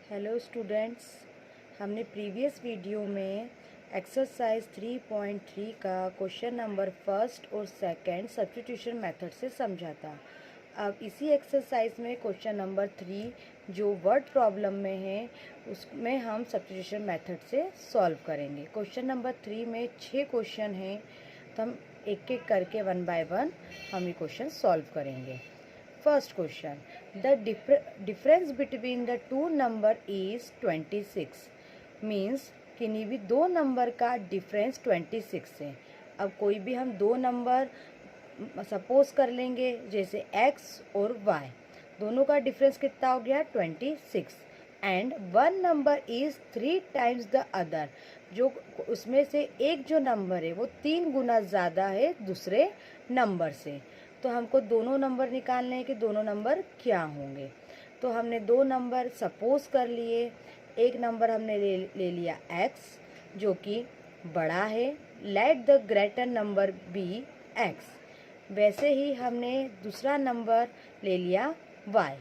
Hello students, हमने previous video में exercise 3.3 का क्वेश्चन नंबर फर्स्ट और सेकंड सब्स्टिट्यूशन मेथड से समझा था। अब इसी एक्सरसाइज में क्वेश्चन नंबर 3 जो वर्ड प्रॉब्लम में है उसमें हम सब्स्टिट्यूशन मेथड से सॉल्व करेंगे। क्वेश्चन नंबर 3 में 6 क्वेश्चन हैं, तो हम एक एक करके वन बाय वन हम ये क्वेश्चन सॉल्व करेंगे। First question, the difference between the two number is 26 means किन्हीं भी दो नंबर का डिफरेंस 26 है। अब कोई भी हम दो नंबर सपोज कर लेंगे, जैसे x और y, दोनों का डिफरेंस कितना हो गया 26 and one number is 3 times the other, जो उसमें से एक जो नंबर है वो 3 गुना ज़्यादा है दूसरे नंबर से। तो हमको दोनों नंबर निकालने हैं कि दोनों नंबर क्या होंगे। तो हमने दो नंबर सपोज कर लिए। एक नंबर हमने ले लिया x जो कि बड़ा है, let the greater number be x। वैसे ही हमने दूसरा नंबर ले लिया y।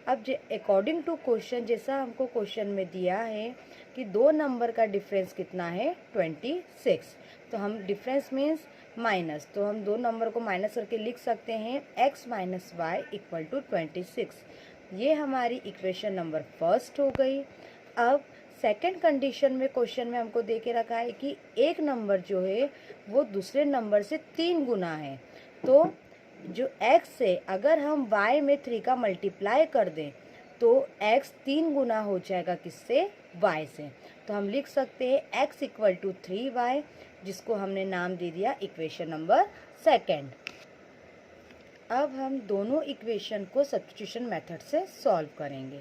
अब अकॉर्डिंग टू क्वेश्चन, जैसा हमको क्वेश्चन में दिया है कि दो नंबर का डिफरेंस कितना है 26, तो हम डिफरेंस मीन्स माइनस, तो हम दो नंबर को माइनस करके लिख सकते हैं x minus y equal to 26। ये हमारी इक्वेशन नंबर फर्स्ट हो गई। अब सेकंड कंडीशन में क्वेश्चन में हमको दे के रखा है कि एक नंबर जो है वो दूसरे नंबर से 3 गुना है। तो जो x से अगर हम y में 3 का मल्टीप्लाई कर दें तो x 3 गुना हो जाएगा किससे, y से। तो हम लिख सकते हैं x इक्वल टू 3y, जिसको हमने नाम दे दिया इक्वेशन नंबर सेकंड। अब हम दोनों इक्वेशन को सब्स्टिट्यूशन मेथड से सॉल्व करेंगे।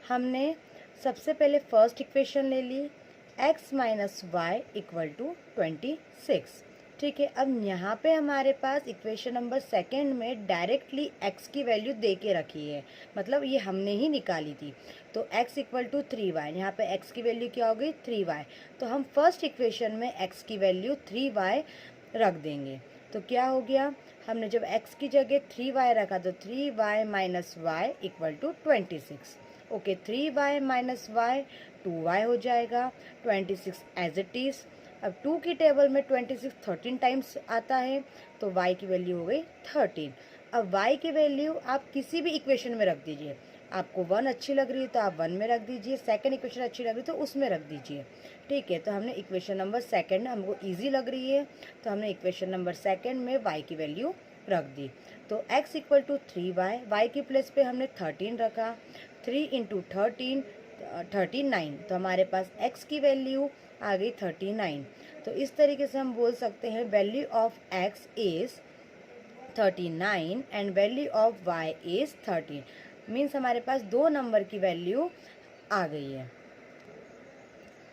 हमने सबसे पहले फर्स्ट इक्वेशन ले ली, x minus y equal to 26। ठीक है, अब यहाँ पे हमारे पास इक्वेशन नंबर सेकंड में डायरेक्टली x की वैल्यू दे के रखी है, मतलब ये हमने ही निकाली थी। तो x इक्वल टू 3y, यहाँ पे x की वैल्यू क्या हो गई 3y। तो हम फर्स्ट इक्वेशन में x की वैल्यू 3y रख देंगे। तो क्या हो गया, हमने जब x की जगह 3y रखा तो 3y minus y equal to 26। Okay, 3y minus y 2y हो जाएगा, 26 एज इट इज़। अब 2 की टेबल में 26 13 टाइम्स आता है, तो y की वैल्यू हो गई 13। अब y की वैल्यू आप किसी भी इक्वेशन में रख दीजिए। आपको 1 अच्छी लग रही है तो आप 1 में रख दीजिए, सेकंड इक्वेशन अच्छी लग रही है तो उसमें रख दीजिए। ठीक है, तो हमने इक्वेशन नंबर सेकंड हमको इजी लग रही है, तो हमने इक्वेशन नंबर सेकंड में y की वैल्यू रख दी। तो x equal to 3y, y की प्लेस पे हमने 13 रखा, 3 इंटू 13 39, तो हमारे पास x की वैल्यू आ गई 39। तो इस तरीके से हम बोल सकते हैं value of x is 39 and value of y is 13। Means हमारे पास दो नंबर की वैल्यू आ गई है।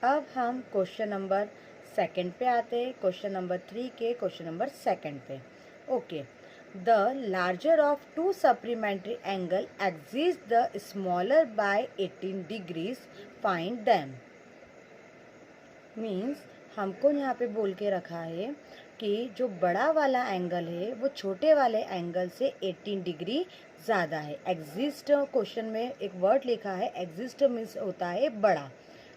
अब हम क्वेश्चन नंबर सेकंड पे आते हैं, क्वेश्चन नंबर 3 के क्वेश्चन नंबर सेकंड पे। Okay, the larger of to supplementary angle exist the smaller by 18 degrees, find them. Means हमको यहाँ पे बोल के रखा है कि जो बड़ा वाला एंगल है वो छोटे वाले एंगल से 18 डिग्री ज़्यादा है। एग्जिस्ट क्वेश्चन में एक वर्ड लिखा है, एग्जिस्ट मीन्स होता है बड़ा।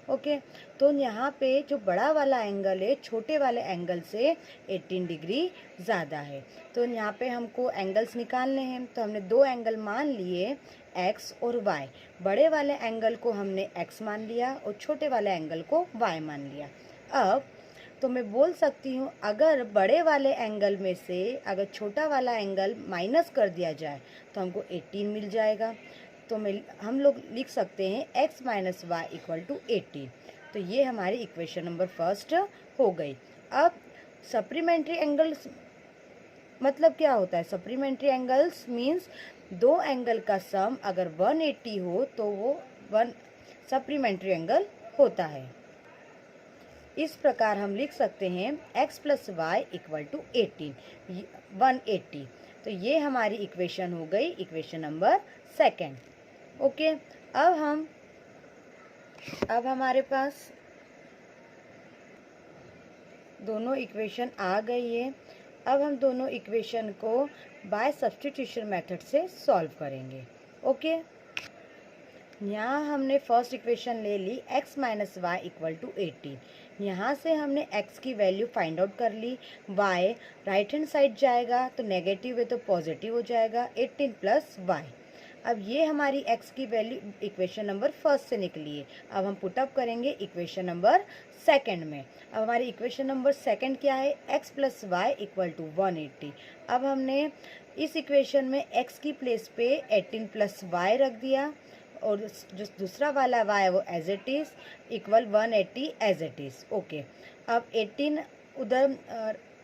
ओके, तो यहाँ पे जो बड़ा वाला एंगल है छोटे वाले एंगल से 18 डिग्री ज़्यादा है। तो यहाँ पे हमको एंगल्स निकालने हैं, तो हमने दो एंगल मान लिए x और y। बड़े वाले एंगल को हमने x मान लिया और छोटे वाले एंगल को y मान लिया। अब तो मैं बोल सकती हूँ अगर बड़े वाले एंगल में से अगर छोटा वाला एंगल माइनस कर दिया जाए तो हमको 18 मिल जाएगा। तो हम लोग लिख सकते हैं x minus y equal to 18। तो ये हमारी इक्वेशन नंबर फर्स्ट हो गई। अब सप्लीमेंट्री एंगल्स मतलब क्या होता है, सप्लीमेंट्री एंगल्स मीन्स दो एंगल का सम अगर 180 हो तो वो 1 सप्लीमेंट्री एंगल होता है। इस प्रकार हम लिख सकते हैं x plus y equal to 18 180। तो ये हमारी इक्वेशन हो गई, इक्वेशन नंबर सेकंड। ओके, अब हमारे पास दोनों इक्वेशन आ गई है। अब हम दोनों इक्वेशन को बाय सब्स्टिट्यूशन मेथड से सॉल्व करेंगे। ओके, यहाँ हमने फर्स्ट इक्वेशन ले ली x minus y equal to 18। यहाँ से हमने x की वैल्यू फाइंड आउट कर ली। y राइट हैंड साइड जाएगा तो नेगेटिव है तो पॉजिटिव हो जाएगा 18 प्लस वाई। अब ये हमारी x की वैल्यू इक्वेशन नंबर फर्स्ट से निकली है। अब हम पुटअप करेंगे इक्वेशन नंबर सेकंड में। अब हमारी इक्वेशन नंबर सेकंड क्या है, x plus y equal to 180। अब हमने इस इक्वेशन में x की प्लेस पे 18 प्लस वाई रख दिया और जो दूसरा वाला y है वो as it is equal 180 as it is. Okay, अब 18 उधर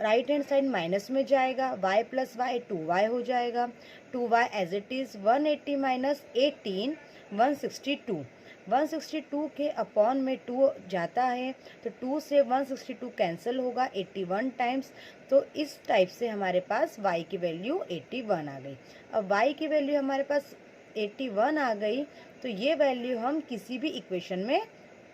राइट हैंड साइड माइनस में जाएगा, y प्लस वाई 2y हो जाएगा, 2y as it is 180 minus 18 162। 162 के अपॉन में 2 जाता है तो 2 से 162 कैंसिल होगा 81 टाइम्स। तो इस टाइप से हमारे पास y की वैल्यू 81 आ गई। अब y की वैल्यू हमारे पास 81 आ गई तो ये वैल्यू हम किसी भी इक्वेशन में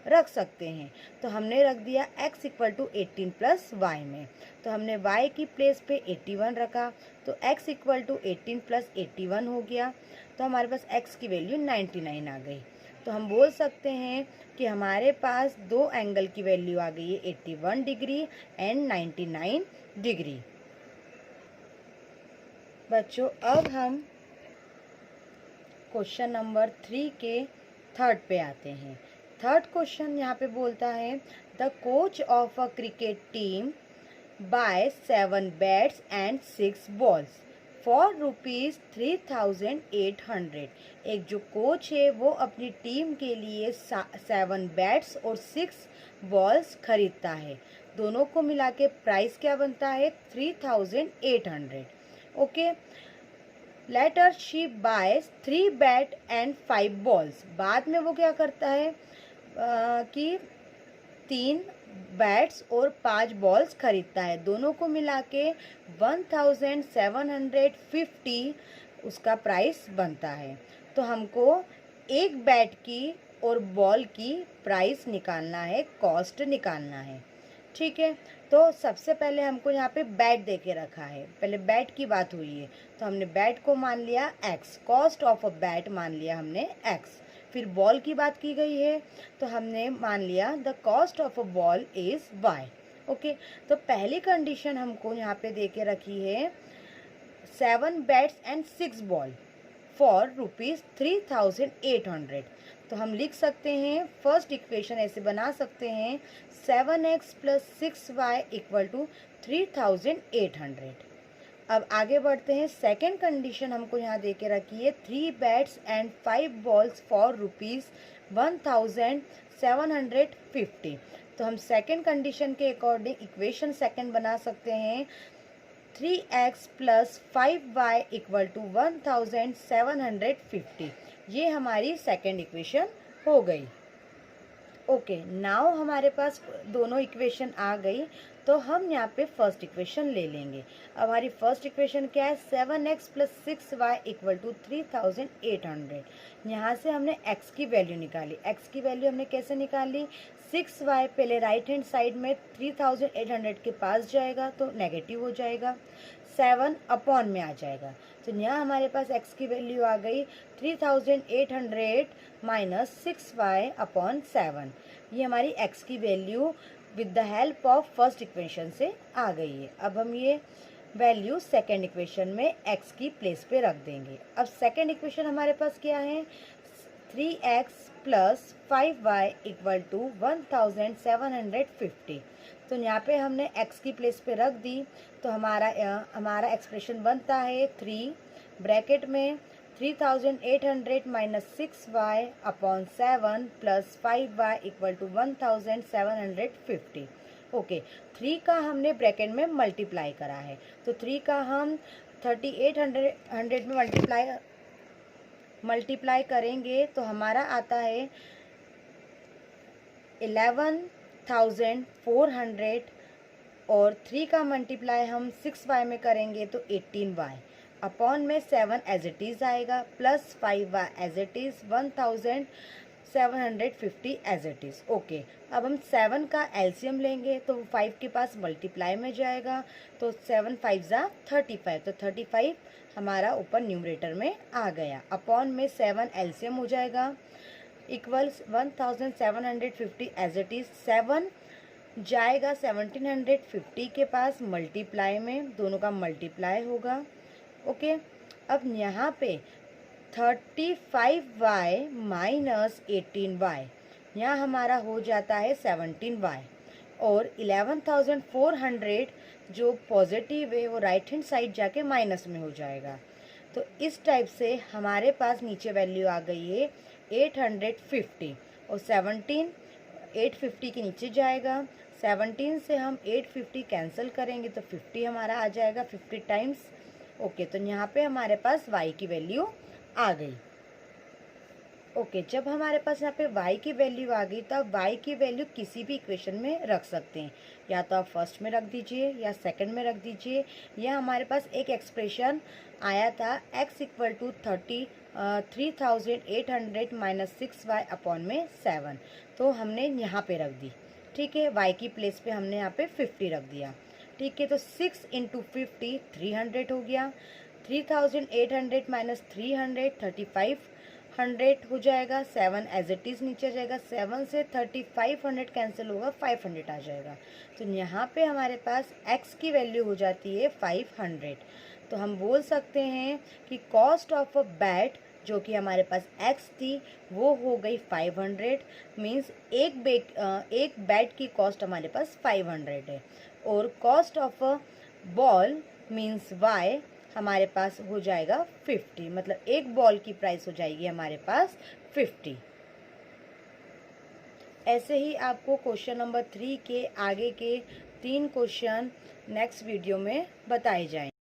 रख सकते हैं। तो हमने रख दिया x equal to 18 plus y में, तो हमने y की प्लेस पे 81 रखा तो x इक्वल टू 18 प्लस 81 हो गया। तो हमारे पास x की वैल्यू 99 आ गई। तो हम बोल सकते हैं कि हमारे पास दो एंगल की वैल्यू आ गई है 81 डिग्री एंड 99 डिग्री। बच्चों अब हम क्वेश्चन नंबर 3 के थर्ड पे आते हैं। थर्ड क्वेश्चन यहाँ पे बोलता है the coach of a cricket team buy 7 bats and 6 balls for ₹3,800। एक जो कोच है वो अपनी टीम के लिए 7 बैट्स और 6 बॉल्स खरीदता है। दोनों को मिला के प्राइस क्या बनता है 3,800। Okay, later she buys 3 bat and 5 balls. बाद में वो क्या करता है कि 3 बैट्स और 5 बॉल्स खरीदता है। दोनों को मिला के 1750 उसका प्राइस बनता है। तो हमको एक बैट की और बॉल की प्राइस निकालना है, कॉस्ट निकालना है। ठीक है, तो सबसे पहले हमको यहाँ पे बैट दे के रखा है, पहले बैट की बात हुई है तो हमने बैट को मान लिया x, cost of a bat मान लिया हमने x। फिर बॉल की बात की गई है तो हमने मान लिया the cost of a ball is y। Okay, तो पहली कंडीशन हमको यहाँ पे दे के रखी है 7 बैट्स एंड 6 बॉल फॉर ₹3,800। तो हम लिख सकते हैं फर्स्ट इक्वेशन ऐसे बना सकते हैं 7x plus 6y equal to 3,800। अब आगे बढ़ते हैं। सेकेंड कंडीशन हमको यहाँ दे के रखी है 3 बैट्स एंड 5 बॉल्स फॉर ₹1,750। तो हम सेकेंड कंडीशन के अकॉर्डिंग इक्वेशन सेकेंड बना सकते हैं 3x plus 5y equal to 1750। ये हमारी सेकेंड इक्वेशन हो गई। ओके, नाउ हमारे पास दोनों इक्वेशन आ गई तो हम यहाँ पे फर्स्ट इक्वेशन ले लेंगे। अब हमारी फर्स्ट इक्वेशन क्या है 7x plus 6y equal to 3,800। यहाँ से हमने x की वैल्यू निकाली। x की वैल्यू हमने कैसे निकाली 6y पहले राइट हैंड साइड में 3,800 के पास जाएगा तो नेगेटिव हो जाएगा, 7 अपॉन में आ जाएगा। तो यहाँ हमारे पास x की वैल्यू आ गई 3,800 माइनस 6y अपॉन 7। ये हमारी x की value with the help of first equation से आ गई है। अब हम ये वैल्यू सेकेंड इक्वेशन में x की प्लेस पे रख देंगे। अब सेकेंड इक्वेशन हमारे पास क्या है 3x plus 5y equal to 1750। तो यहाँ पे हमने x की प्लेस पे रख दी तो हमारा एक्सप्रेशन बनता है 3 ब्रैकेट में 3,800 minus 6y upon 7 plus 5y equal to 1750। Okay, 3 का हमने ब्रैकेट में मल्टीप्लाई करा है तो 3 का हम 3,800 में मल्टीप्लाई करेंगे तो हमारा आता है 11,400 और 3 का मल्टीप्लाई हम 6y में करेंगे तो 18y अपॉन में 7 एज इट इज़ आएगा plus 5y as it is 1750 as it is. Okay, अब हम 7 का एलसीएम लेंगे तो 5 के पास मल्टीप्लाई में जाएगा तो 7 5 ज़ा 35, तो 35 हमारा ऊपर न्यूमरेटर में आ गया अपॉन में 7 एलसीएम हो जाएगा इक्वल्स 1750 एज इट इज़। 7 जाएगा 1750 के पास मल्टीप्लाई में, दोनों का मल्टीप्लाई होगा। ओके, अब यहाँ पे 35y माइनस 18y, यहाँ हमारा हो जाता है 17y, और 11,400 जो पॉजिटिव है वो राइट हैंड साइड जाके माइनस में हो जाएगा। तो इस टाइप से हमारे पास नीचे वैल्यू आ गई है 850, और 17 850 के नीचे जाएगा। 17 से हम 850 कैंसिल करेंगे तो 50 हमारा आ जाएगा 50 टाइम्स। ओके, तो यहाँ पे हमारे पास y की वैल्यू आ गई। ओके, जब हमारे पास यहाँ पे y की वैल्यू आ गई तो आप y की वैल्यू किसी भी इक्वेशन में रख सकते हैं, या तो आप फर्स्ट में रख दीजिए या सेकंड में रख दीजिए, या हमारे पास एक एक्सप्रेशन आया था x equal to 3800 minus 6y upon में 7, तो हमने यहाँ पे रख दी। ठीक है, y की प्लेस पे हमने यहाँ पे 50 रख दिया। ठीक है, तो 6 इंटू 50 300 हो गया। 3800 माइनस 300 3500 हो जाएगा। 7 एज इट इज़ नीचे जाएगा। 7 से 3500 कैंसिल होगा, 500 आ जाएगा। तो यहाँ पे हमारे पास x की वैल्यू हो जाती है 500। तो हम बोल सकते हैं कि कॉस्ट ऑफ अ बैट जो कि हमारे पास x थी वो हो गई 500, मीन्स एक बैट की कॉस्ट हमारे पास 500 है, और cost of a ball means y हमारे पास हो जाएगा 50, मतलब एक बॉल की प्राइस हो जाएगी हमारे पास 50। ऐसे ही आपको क्वेश्चन नंबर 3 के आगे के 3 क्वेश्चन नेक्स्ट वीडियो में बताए जाएंगे।